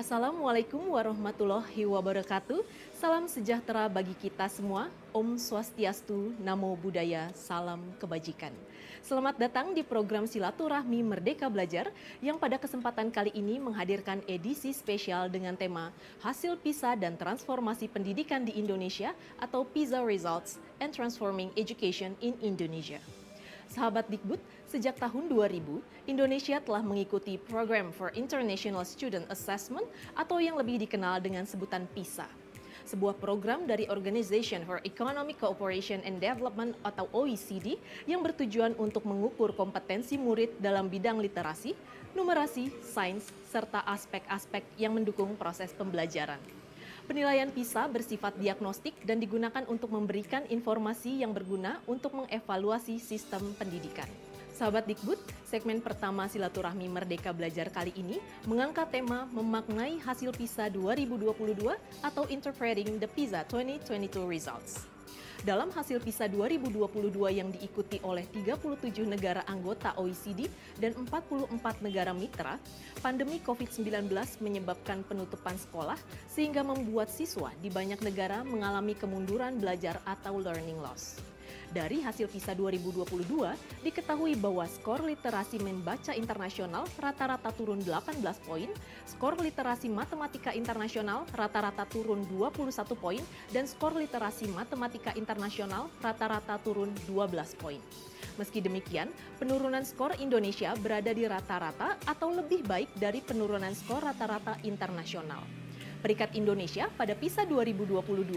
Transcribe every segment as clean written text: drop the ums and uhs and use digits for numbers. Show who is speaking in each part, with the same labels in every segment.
Speaker 1: Assalamualaikum warahmatullahi wabarakatuh. Salam sejahtera bagi kita semua. Om Swastiastu, Namo Buddhaya, salam kebajikan. Selamat datang di program Silaturahmi Merdeka Belajar yang pada kesempatan kali ini menghadirkan edisi spesial dengan tema Hasil PISA dan Transformasi Pendidikan di Indonesia atau PISA Results and Transforming Education in Indonesia. Sahabat Dikbud, sejak tahun 2000, Indonesia telah mengikuti Program for International Student Assessment atau yang lebih dikenal dengan sebutan PISA. Sebuah program dari Organization for Economic Cooperation and Development atau OECD yang bertujuan untuk mengukur kompetensi murid dalam bidang literasi, numerasi, sains, serta aspek-aspek yang mendukung proses pembelajaran. Penilaian PISA bersifat diagnostik dan digunakan untuk memberikan informasi yang berguna untuk mengevaluasi sistem pendidikan. Sahabat Dikbud, segmen pertama Silaturahmi Merdeka Belajar kali ini mengangkat tema memaknai hasil PISA 2022 atau Interpreting the PISA 2022 Results. Dalam hasil PISA 2022 yang diikuti oleh 37 negara anggota OECD dan 44 negara mitra, pandemi COVID-19 menyebabkan penutupan sekolah sehingga membuat siswa di banyak negara mengalami kemunduran belajar atau learning loss. Dari hasil PISA 2022, diketahui bahwa skor literasi membaca internasional rata-rata turun 18 poin, skor literasi matematika internasional rata-rata turun 21 poin, dan skor literasi matematika internasional rata-rata turun 12 poin. Meski demikian, penurunan skor Indonesia berada di rata-rata atau lebih baik dari penurunan skor rata-rata internasional. Peringkat Indonesia pada PISA 2022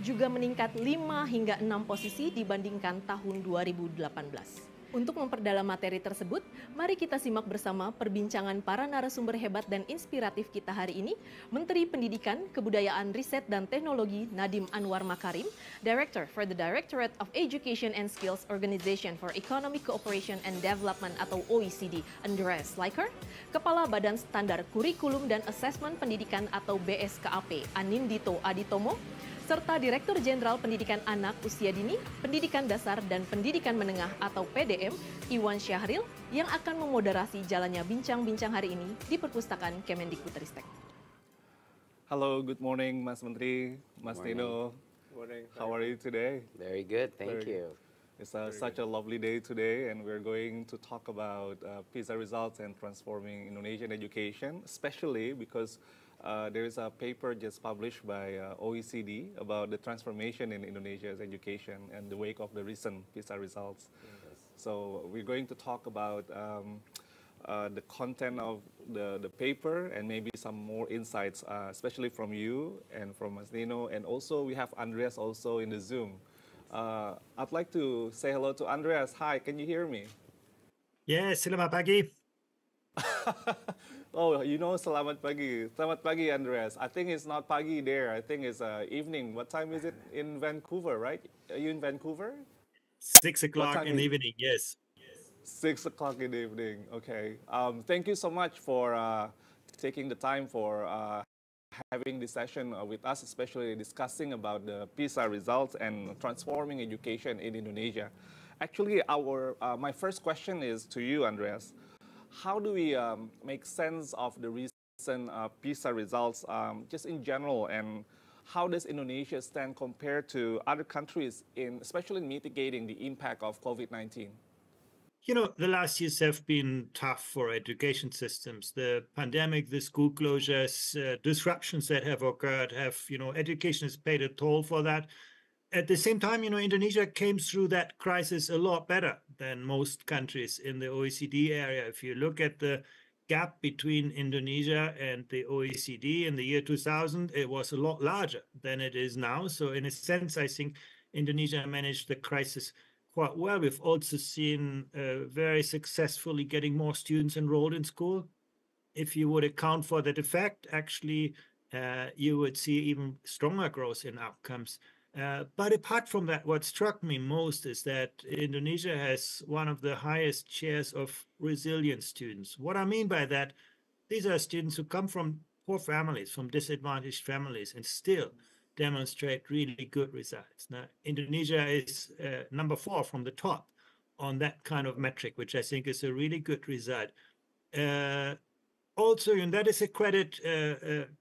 Speaker 1: juga meningkat 5 hingga 6 posisi dibandingkan tahun 2018. Untuk memperdalam materi tersebut, mari kita simak bersama perbincangan para narasumber hebat dan inspiratif kita hari ini, Menteri Pendidikan, Kebudayaan, Riset, dan Teknologi Nadiem Anwar Makarim, Director for the Directorate of Education and Skills Organization for Economic Cooperation and Development atau OECD, Andreas Leiker, Kepala Badan Standar Kurikulum dan Asesmen Pendidikan atau BSKAP, Anindito Aditomo, serta Direktur Jenderal Pendidikan Anak Usia Dini, Pendidikan Dasar dan Pendidikan Menengah atau PDM, Iwan Syahril, yang akan memoderasi jalannya bincang-bincang hari ini di Perpustakaan Kemendikbudristek.
Speaker 2: Hello, good morning, Mas Menteri, Mas Nino.
Speaker 3: Morning.
Speaker 2: How are you today?
Speaker 3: Very good, thank you.
Speaker 2: It's such a lovely day today, and we're going to talk about PISA results and transforming Indonesian education, especially because there is a paper just published by OECD about the transformation in Indonesia's education and the wake of the recent PISA results. Yes. So we're going to talk about the content of the paper and maybe some more insights, especially from you and from Mas Nino, and also we have Andreas also in the Zoom. I'd like to say hello to Andreas. Hi, can you hear me?
Speaker 4: Yes, selamat pagi.
Speaker 2: Oh, you know, selamat pagi. Selamat pagi, Andreas. I think it's not pagi there. I think it's evening. What time is it in Vancouver, right? Are you in Vancouver?
Speaker 4: 6 o'clock in the evening, yes.
Speaker 2: 6 o'clock in the evening, okay. Thank you so much for taking the time for having this session with us, especially discussing about the PISA results and transforming education in Indonesia. Actually, my first question is to you, Andreas. How do we make sense of the recent PISA results just in general, and how does Indonesia stand compared to other countries, especially in mitigating the impact of COVID-19?
Speaker 4: You know, the last years have been tough for education systems. The pandemic, the school closures, disruptions that have occurred education has paid a toll for that. At the same time, Indonesia came through that crisis a lot better than most countries in the OECD area. If you look at the gap between Indonesia and the OECD in the year 2000, it was a lot larger than it is now. So in a sense, I think Indonesia managed the crisis quite well. We've also seen very successfully getting more students enrolled in school. If you would account for that effect, actually, you would see even stronger growth in outcomes. But apart from that, what struck me most is that Indonesia has one of the highest shares of resilient students. What I mean by that, these are students who come from poor families, from disadvantaged families, and still demonstrate really good results. Now, Indonesia is number 4 from the top on that kind of metric, which I think is a really good result. also, and that is a credit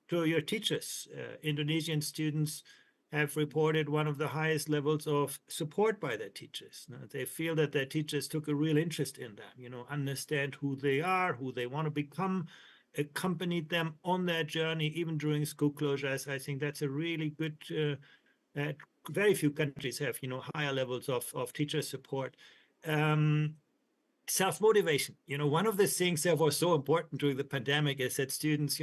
Speaker 4: to your teachers. Indonesian students have reported one of the highest levels of support by their teachers. Now, they feel that their teachers took a real interest in that, understand who they are, who they want to become, accompanied them on their journey, even during school closures. I think that's a really good, very few countries have, higher levels of teacher support. Self-motivation. One of the things that was so important during the pandemic is that students,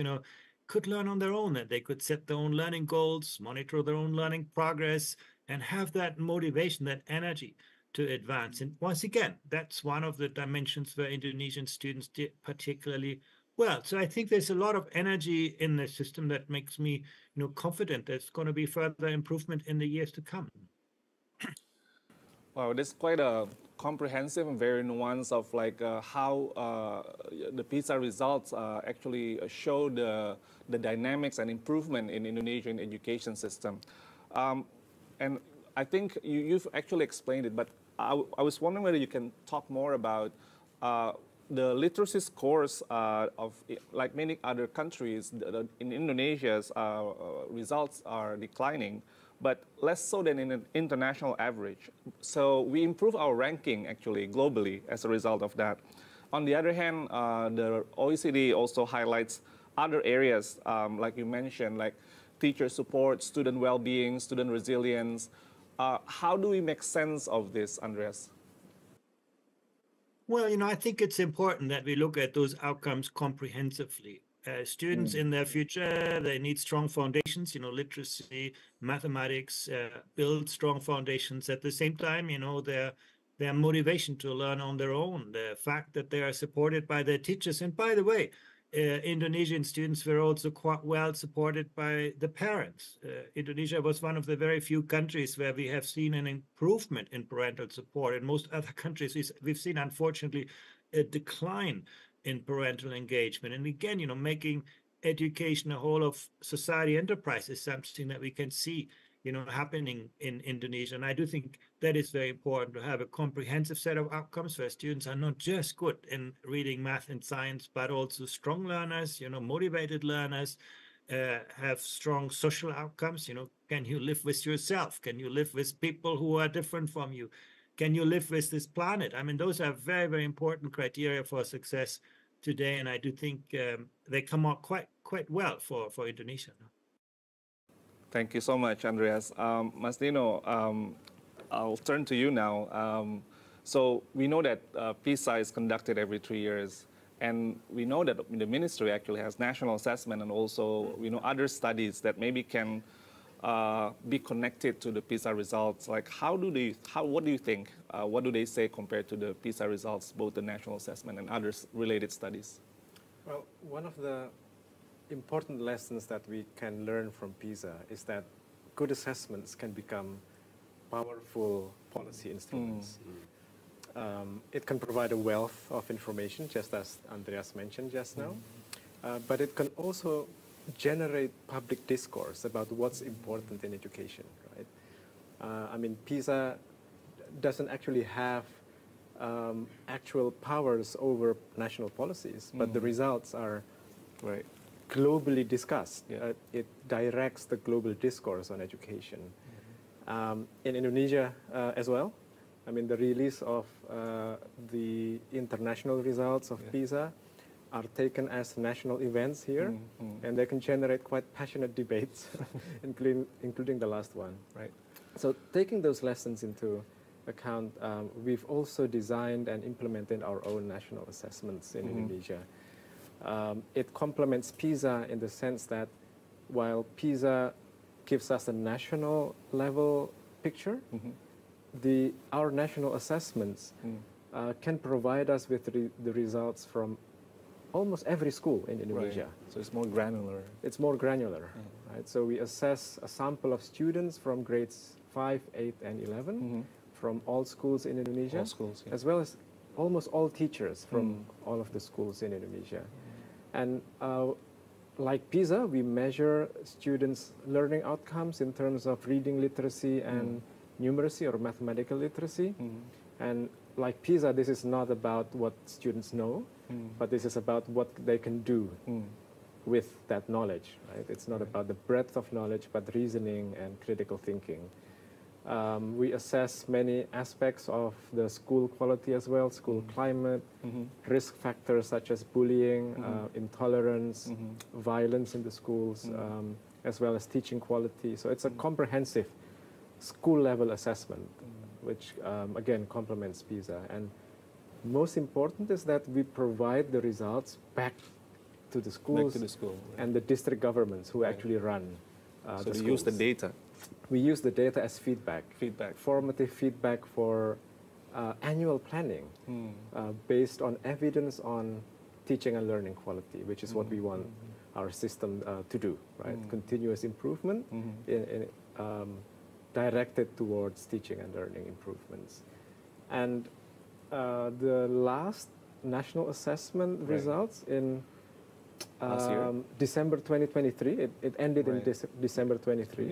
Speaker 4: could learn on their own, that they could set their own learning goals, monitor their own learning progress, and have that motivation, that energy to advance. And once again, that's one of the dimensions where Indonesian students did particularly well. So I think there's a lot of energy in the system that makes me, confident there's going to be further improvement in the years to come.
Speaker 2: Wow, that's quite a comprehensive and very nuanced of like how the PISA results actually show the dynamics and improvement in Indonesian education system. And I think you've actually explained it, but I was wondering whether you can talk more about the literacy scores of, like many other countries, in Indonesia's results are declining, but less so than in an international average. So we improve our ranking actually globally as a result of that. On the other hand, the OECD also highlights other areas, like you mentioned, like teacher support, student well-being, student resilience. How do we make sense of this, Andreas?
Speaker 4: Well, I think it's important that we look at those outcomes comprehensively. Students in their future, they need strong foundations, literacy, mathematics, build strong foundations. At the same time, their motivation to learn on their own, the fact that they are supported by their teachers. And by the way, Indonesian students were also quite well supported by the parents. Indonesia was one of the very few countries where we have seen an improvement in parental support. In most other countries, we've seen, unfortunately, a decline in parental engagement. And again, making education a whole of society enterprise is something that we can see, happening in Indonesia. And I do think that is very important to have a comprehensive set of outcomes where students are not just good in reading, math, and science, but also strong learners, motivated learners, have strong social outcomes. Can you live with yourself? Can you live with people who are different from you? Can you live with this planet? I mean, those are very, very important criteria for success today. And I do think they come out quite well for Indonesia.
Speaker 2: Thank you so much, Andreas. Mas Dino, I'll turn to you now. So we know that PISA is conducted every 3 years, and we know that the ministry actually has national assessment and also other studies that maybe can be connected to the PISA results. Like what do you think? What do they say compared to the PISA results, both the national assessment and other related studies?
Speaker 3: Well, one of the important lessons that we can learn from PISA is that good assessments can become powerful policy instruments. It can provide a wealth of information, just as Andreas mentioned just now, but it can also generate public discourse about what's important in education, right? I mean, PISA doesn't actually have actual powers over national policies, but the results are globally discussed. It directs the global discourse on education. In Indonesia as well, I mean, the release of the international results of PISA are taken as national events here, and they can generate quite passionate debates, including the last one.
Speaker 2: Right.
Speaker 3: So taking those lessons into account, we've also designed and implemented our own national assessments in Indonesia. It complements PISA in the sense that while PISA gives us a national level picture, our national assessments can provide us with the results from almost every school in Indonesia.
Speaker 2: Right. So it's more granular.
Speaker 3: It's more granular, right? So we assess a sample of students from grades 5, 8, and 11 from all schools in Indonesia,
Speaker 2: All schools,
Speaker 3: as well as almost all teachers from all of the schools in Indonesia. And like PISA, we measure students' learning outcomes in terms of reading literacy and numeracy or mathematical literacy. And like PISA, this is not about what students know, but this is about what they can do with that knowledge, right? It's not about the breadth of knowledge, but reasoning and critical thinking. We assess many aspects of the school quality as well, school climate, risk factors such as bullying, intolerance, violence in the schools, as well as teaching quality. So it's a comprehensive school-level assessment, which again complements PISA. And most important is that we provide the results back to the schools and the district governments who actually run
Speaker 2: So
Speaker 3: the
Speaker 2: they
Speaker 3: schools.
Speaker 2: use the data.
Speaker 3: We use the data as feedback. Formative feedback for annual planning based on evidence on teaching and learning quality, which is what we want our system to do, right? Continuous improvement directed towards teaching and learning improvements. And the last national assessment results in
Speaker 2: Last year?
Speaker 3: December 2023, it ended in December 23.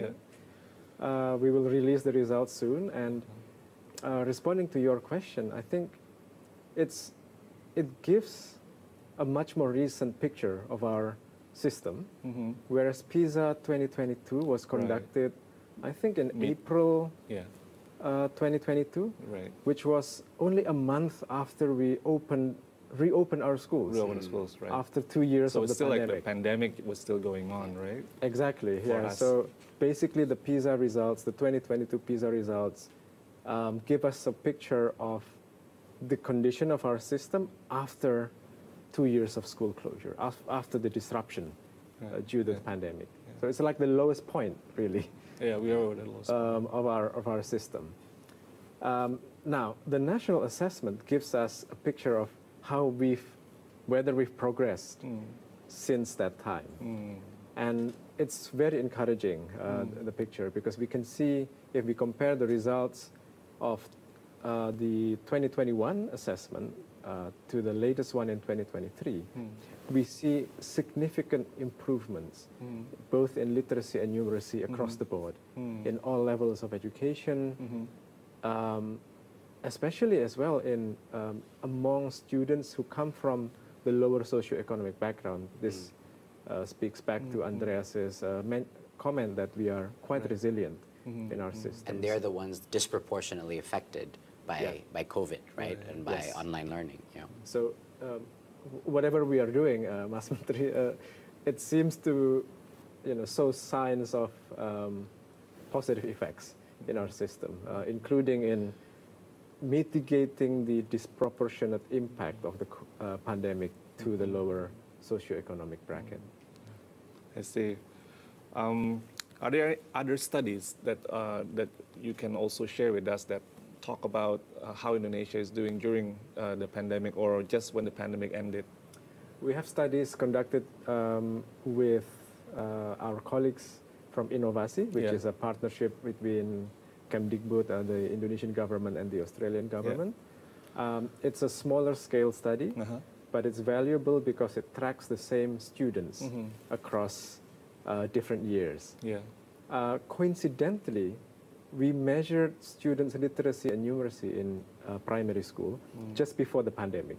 Speaker 2: Yeah.
Speaker 3: We will release the results soon. And responding to your question, I think it gives a much more recent picture of our system, whereas PISA 2022 was conducted, I think, in April 2022, which was only a month after we reopened our schools.
Speaker 2: Right.
Speaker 3: After 2 years
Speaker 2: So
Speaker 3: of
Speaker 2: it's
Speaker 3: the
Speaker 2: still
Speaker 3: pandemic.
Speaker 2: like the pandemic was still going on, right?
Speaker 3: Exactly, yeah.
Speaker 2: us.
Speaker 3: So basically the PISA results, the 2022 PISA results, give us a picture of the condition of our system after 2 years of school closure, after the disruption due to the pandemic. So it's like the lowest point, really,
Speaker 2: Yeah, we are at the lowest point.
Speaker 3: of our system. Now, the national assessment gives us a picture of how whether we've progressed since that time. And it's very encouraging, the picture, because we can see, if we compare the results of the 2021 assessment to the latest one in 2023, we see significant improvements, both in literacy and numeracy across the board, in all levels of education, especially as well in among students who come from the lower socioeconomic background. This speaks back to Andreas's comment that we are quite resilient in our systems.
Speaker 5: And they're the ones disproportionately affected by COVID, right? And by online learning. Yeah.
Speaker 3: So whatever we are doing, Mas Menteri, it seems to show signs of positive effects in our system, including in mitigating the disproportionate impact of the pandemic to the lower socioeconomic bracket.
Speaker 2: I see. Are there other studies that you can also share with us that talk about how Indonesia is doing during the pandemic, or just when the pandemic ended?
Speaker 3: We have studies conducted with our colleagues from Innovasi, which is a partnership between Kemdikbud, the Indonesian government, and the Australian government. It's a smaller scale study, but it's valuable because it tracks the same students across different years. Coincidentally, we measured students' literacy and numeracy in primary school just before the pandemic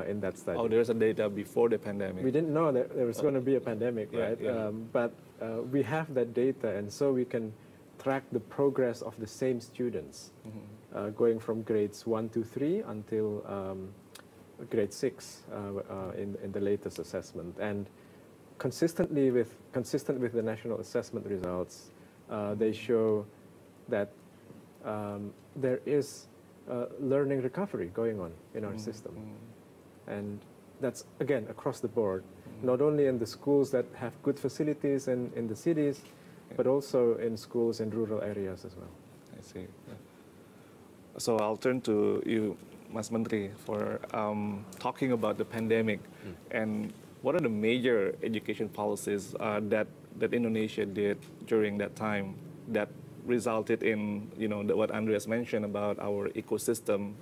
Speaker 3: in that study.
Speaker 2: Oh, there's a data before the pandemic.
Speaker 3: We didn't know that there was going to be a pandemic, right? But we have that data, and so we can track the progress of the same students going from grades 1 to 3 until grade 6 in the latest assessment. And consistent with the national assessment results, they show that there is learning recovery going on in our system. And that's, again, across the board, not only in the schools that have good facilities in the cities, but also in schools in rural areas as well.
Speaker 2: I see. So I'll turn to you, Mas Menteri, for talking about the pandemic and what are the major education policies that Indonesia did during that time that resulted in what Andreas mentioned about our ecosystem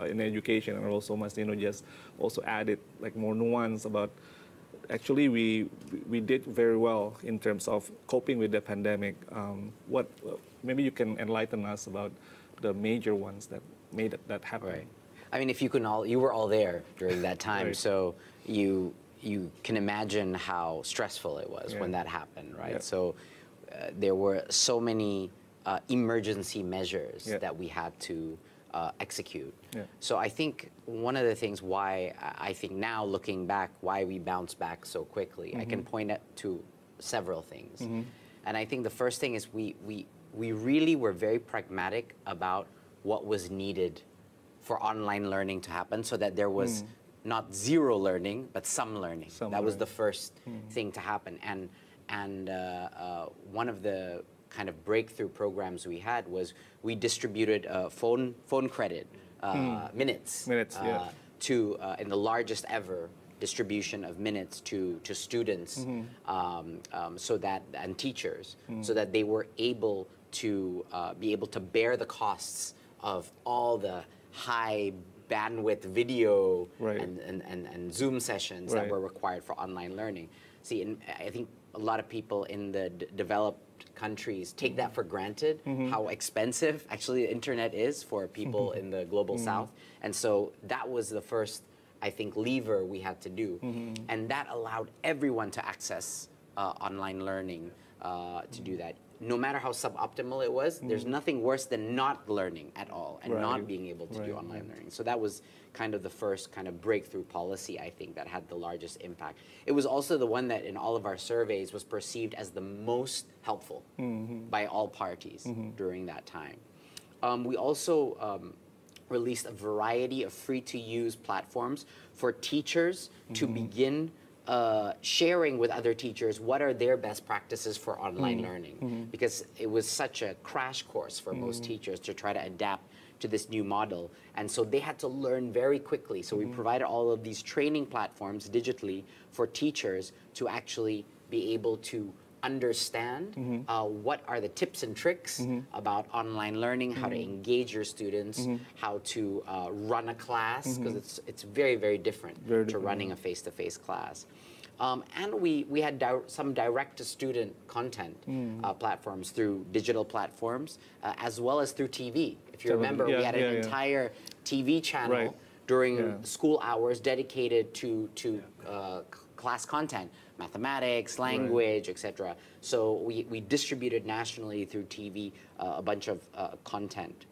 Speaker 2: in education, and also Mas Dino just also added like more nuance about actually we did very well in terms of coping with the pandemic. Maybe you can enlighten us about the major ones that made that happen.
Speaker 5: Right. I mean, if you you were all there during that time,
Speaker 2: Right.
Speaker 5: so you can imagine how stressful it was when that happened, right?
Speaker 2: Yeah.
Speaker 5: So there were so many emergency measures that we had to execute.
Speaker 2: Yeah.
Speaker 5: So I think one of the things why I think now looking back, why we bounced back so quickly, I can point to several things. And I think the first thing is we really were very pragmatic about what was needed for online learning to happen, so that there was not zero learning, but some learning. That was the first thing to happen. And one of the kind of breakthrough programs we had was we distributed phone credit minutes. To in the largest ever distribution of minutes to students, so that and teachers, so that they were able to bear the costs of all the high bandwidth video and Zoom sessions that were required for online learning. See, and I think a lot of people in the developed countries take that for granted, how expensive actually the internet is for people in the global south. And so that was the first, I think, lever we had to do. And that allowed everyone to access online learning to do that. No matter how suboptimal it was, there's nothing worse than not learning at all and not being able to do online learning. So that was kind of the first kind of breakthrough policy, I think, that had the largest impact. It was also the one that in all of our surveys was perceived as the most helpful by all parties during that time. We also released a variety of free-to-use platforms for teachers to begin sharing with other teachers what are their best practices for online learning, because it was such a crash course for most teachers to try to adapt to this new model. And so they had to learn very quickly. So we provided all of these training platforms digitally for teachers to actually be able to understand what are the tips and tricks about online learning, how to engage your students, how to run a class, because it's very, very different to running a face-to-face class. And we had some direct-to-student content platforms through digital platforms, as well as through TV. If you remember, we had an entire TV channel during school hours dedicated to class content, mathematics, language, etc. So we distributed nationally through TV a bunch of content.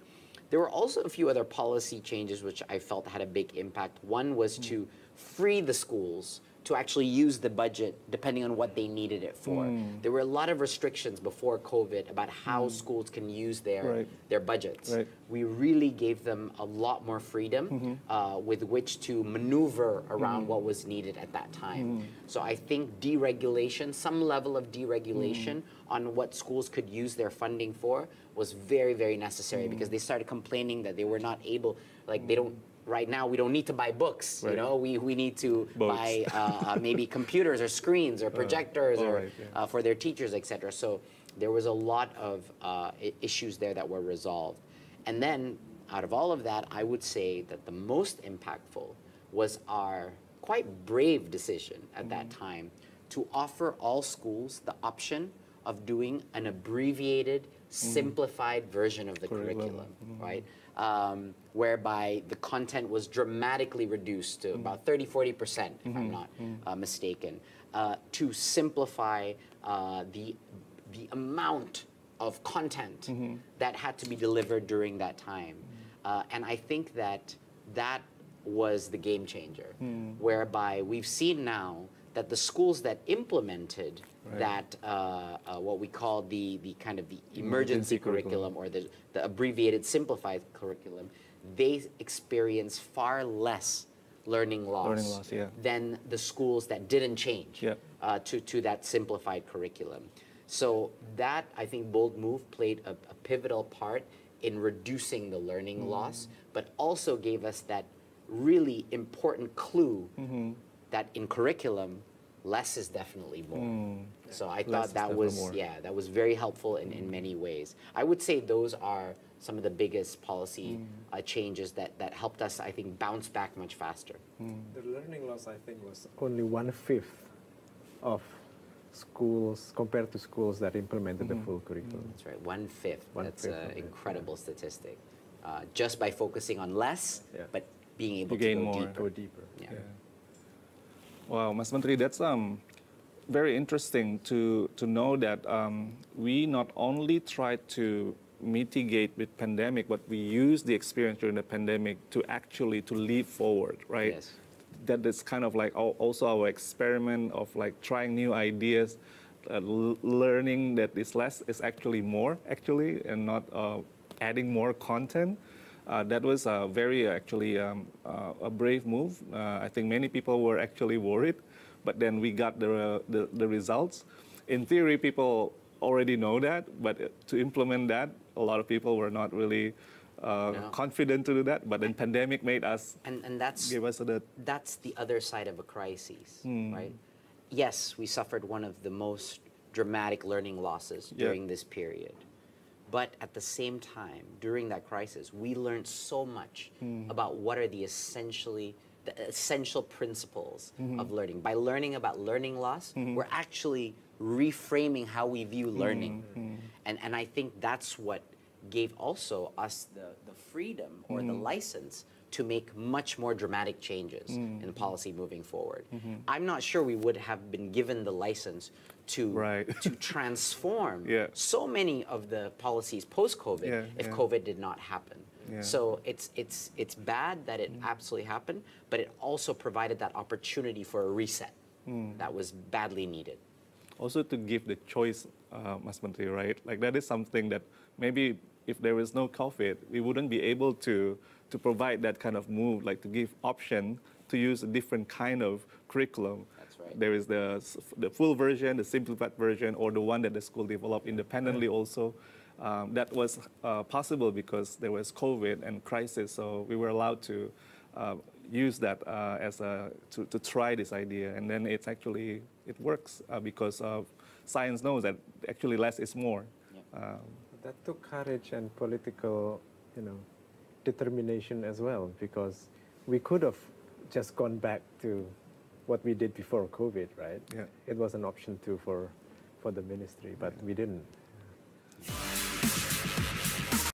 Speaker 5: There were also a few other policy changes which I felt had a big impact. One was to free the schools to actually use the budget depending on what they needed it for. There were a lot of restrictions before COVID about how schools can use their budgets. We really gave them a lot more freedom with which to maneuver around what was needed at that time. So I think deregulation, some level of deregulation on what schools could use their funding for was very, very necessary, because they started complaining that they were not able, like they don't, right now we don't need to buy books, you know, we need to buy maybe computers or screens or projectors for their teachers, etc. So there was a lot of issues there that were resolved. And then out of all of that, I would say that the most impactful was our quite brave decision at that time to offer all schools the option of doing an abbreviated, simplified version of the curriculum, right? Whereby the content was dramatically reduced to about 30–40%, if I'm not mistaken, to simplify the amount of content that had to be delivered during that time. And I think that was the game changer, whereby we've seen now that the schools that implemented that what we call the kind of the emergency curriculum or the abbreviated simplified curriculum, they experience far less learning loss than the schools that didn't change to that simplified curriculum. So that, I think, bold move played a pivotal part in reducing the learning loss, but also gave us that really important clue that in curriculum, less is definitely more. So I thought that was, that was very helpful in many ways. I would say those are some of the biggest policy changes that helped us, I think, bounce back much faster.
Speaker 3: The learning loss, I think, was only 1/5 of schools compared to schools that implemented the full curriculum.
Speaker 5: That's right, 1/5. That's an incredible statistic. Just by focusing on less, but being able
Speaker 2: You
Speaker 5: to
Speaker 2: gain
Speaker 5: go
Speaker 2: more.
Speaker 5: deeper.
Speaker 3: Go deeper.
Speaker 5: Yeah.
Speaker 2: Wow, Mas Menteri, that's very interesting to know that we not only try to mitigate with pandemic, but we use the experience during the pandemic to actually to leap forward, right?
Speaker 5: Yes.
Speaker 2: That is kind of like also our experiment of like trying new ideas, learning that is less is actually more, actually, and not adding more content. That was very actually a brave move. I think many people were actually worried, but then we got the results. In theory, people already know that, but to implement that, a lot of people were not really confident to do that. But then pandemic made us
Speaker 5: And that's
Speaker 2: give us the
Speaker 5: that's the other side of a crisis, right? Yes, we suffered one of the most dramatic learning losses
Speaker 2: Yeah.
Speaker 5: during this period. But at the same time, during that crisis, we learned so much about what are the essential principles of learning. By learning about learning loss, we're actually reframing how we view learning. And I think that's what gave also us the freedom or the license to make much more dramatic changes in policy moving forward. I'm not sure we would have been given the license to,
Speaker 2: Right.
Speaker 5: to transform
Speaker 2: Yeah.
Speaker 5: so many of the policies post-COVID if COVID did not happen.
Speaker 2: Yeah.
Speaker 5: So it's bad that it absolutely happened, but it also provided that opportunity for a reset that was badly needed.
Speaker 2: also to give the choice, Mas Menteri, right? Like that is something that maybe if there was no COVID, we wouldn't be able to provide that kind of move, like to give option to use a different kind of curriculum.
Speaker 5: That's right.
Speaker 2: There is the full version, the simplified version, or the one that the school developed independently also. That was possible because there was COVID and crisis, so we were allowed to use that to try this idea, and then it works because science knows that actually less is more.
Speaker 3: That took courage and political, determination as well, because we could have just gone back to what we did before COVID, right?
Speaker 2: Yeah.
Speaker 3: It was an option too for the ministry, but we didn't.